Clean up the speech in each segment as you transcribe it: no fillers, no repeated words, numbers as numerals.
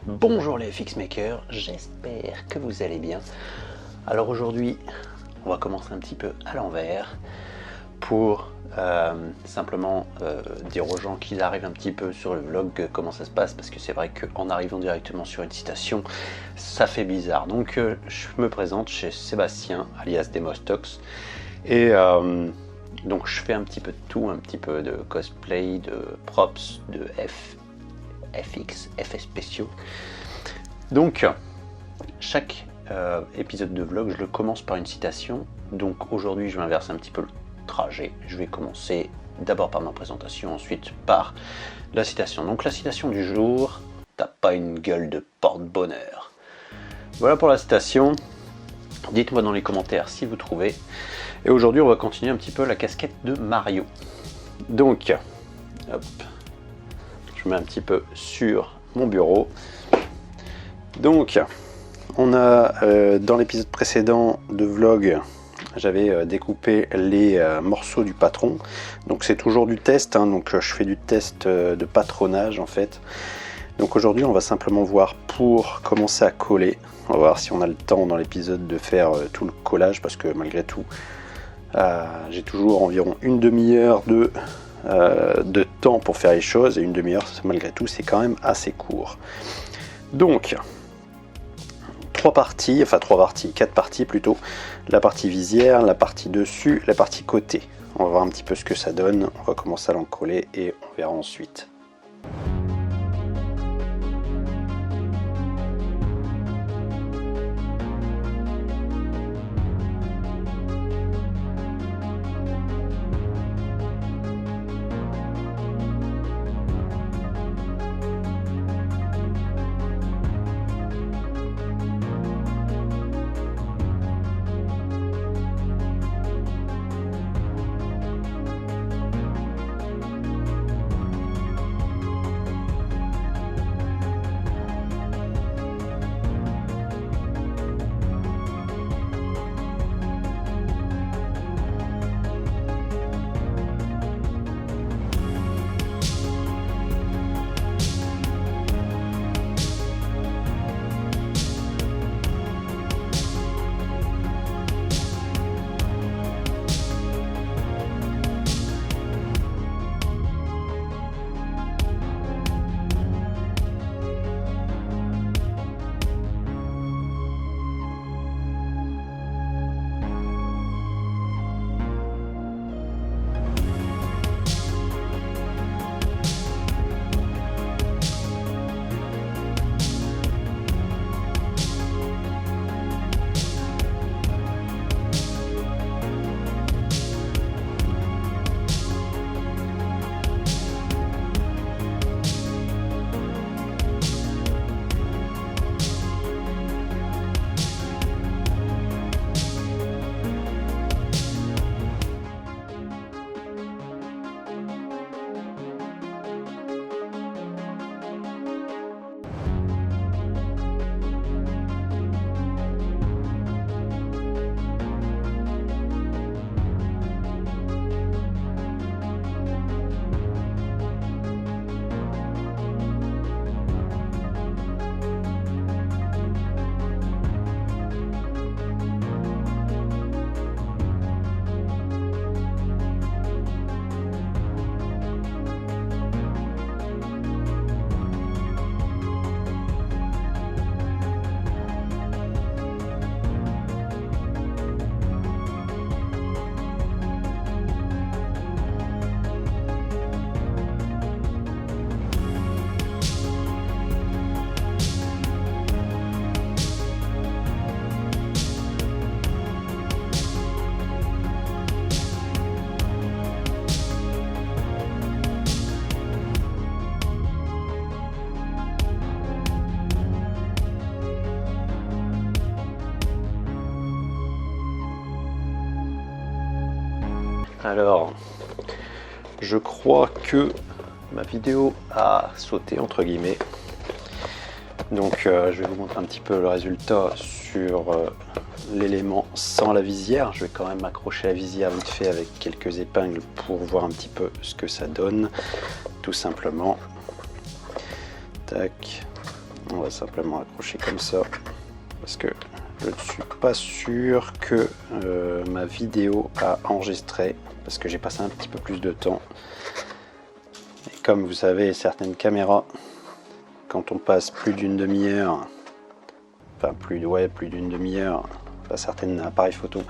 Bonjour les FXmakers, j'espère que vous allez bien. Alors aujourd'hui, on va commencer un petit peu à l'envers pour simplement dire aux gens qu'ils arrivent un petit peu sur le vlog comment ça se passe, parce que c'est vrai qu'en arrivant directement sur une citation, ça fait bizarre. Donc je me présente chez Sébastien, alias Demostox, et donc je fais un petit peu de tout, un petit peu de cosplay, de props, de FX, effets spéciaux. Donc chaque épisode de vlog, je le commence par une citation. Donc aujourd'hui, je vais inverser un petit peu le trajet. Je vais commencer d'abord par ma présentation, ensuite par la citation. Donc la citation du jour: t'as pas une gueule de porte-bonheur. Voilà pour la citation. Dites-moi dans les commentaires si vous trouvez. Et aujourd'hui, on va continuer un petit peu la casquette de Mario. Donc, hop, je mets un petit peu sur mon bureau. Donc, on a dans l'épisode précédent de vlog, j'avais découpé les morceaux du patron. Donc c'est toujours du test, hein, donc je fais du test de patronage en fait. Donc aujourd'hui, on va simplement voir pour commencer à coller. On va voir si on a le temps dans l'épisode de faire tout le collage, parce que malgré tout, j'ai toujours environ une demi-heure de temps pour faire les choses, et une demi-heure malgré tout c'est quand même assez court. Donc quatre parties plutôt: la partie visière, la partie dessus, la partie côté. On va voir un petit peu ce que ça donne. On va commencer à l'encoller et on verra ensuite. Alors, je crois que ma vidéo a sauté entre guillemets. Donc je vais vous montrer un petit peu le résultat sur l'élément sans la visière. Je vais quand même accrocher la visière vite fait avec quelques épingles pour voir un petit peu ce que ça donne, tout simplement. Tac, On va simplement accrocher comme ça parce que je ne suis pas sûr que ma vidéo a enregistré parce que j'ai passé un petit peu plus de temps. Et comme vous savez, certaines caméras, quand on passe plus d'une demi-heure, enfin plus d'une demi-heure, certains appareils photo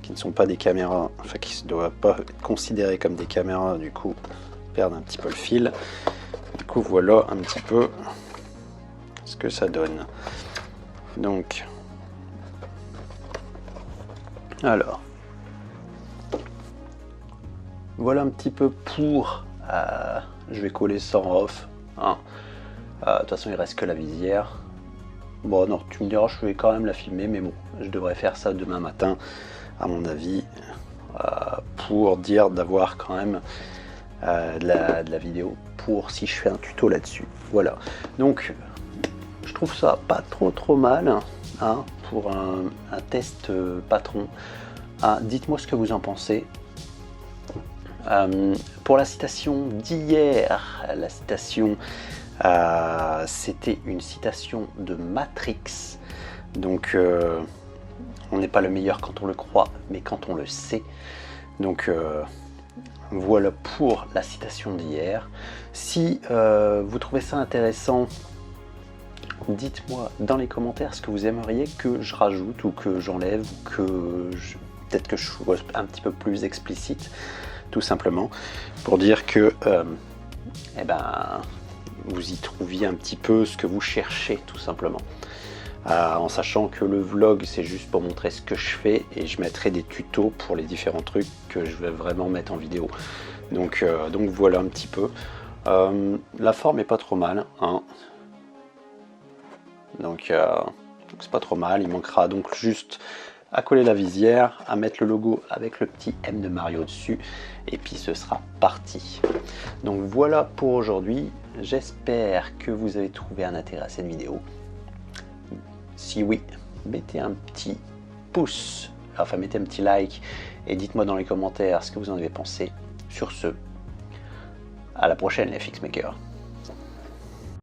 qui ne sont pas des caméras, enfin qui ne doivent pas être considérés comme des caméras, du coup perdent un petit peu le fil. Du coup voilà un petit peu ce que ça donne. Donc alors voilà un petit peu pour je vais coller ça en off, hein. De toute façon il reste que la visière. Bon non, tu me diras, je vais quand même la filmer, mais bon, je devrais faire ça demain matin à mon avis, pour dire d'avoir quand même de la vidéo pour si je fais un tuto là-dessus. Voilà, donc je trouve ça pas trop mal, hein, pour un test patron. Dites-moi ce que vous en pensez. Pour la citation d'hier, la citation c'était une citation de Matrix, donc on n'est pas le meilleur quand on le croit, mais quand on le sait. Donc voilà pour la citation d'hier. Si vous trouvez ça intéressant, dites-moi dans les commentaires ce que vous aimeriez que je rajoute ou que j'enlève, ou que peut-être que je sois un petit peu plus explicite, tout simplement, pour dire que eh ben, vous y trouviez un petit peu ce que vous cherchez, tout simplement. En sachant que le vlog, c'est juste pour montrer ce que je fais, et je mettrai des tutos pour les différents trucs que je vais vraiment mettre en vidéo. Donc voilà un petit peu. La forme est pas trop mal, hein. Donc c'est pas trop mal. Il manquera donc juste à coller la visière, à mettre le logo avec le petit M de Mario dessus, et puis ce sera parti. Donc voilà pour aujourd'hui. J'espère que vous avez trouvé un intérêt à cette vidéo. Si oui, mettez un petit pouce, enfin mettez un petit like, et dites-moi dans les commentaires ce que vous en avez pensé. Sur ce, à la prochaine les FX Makers.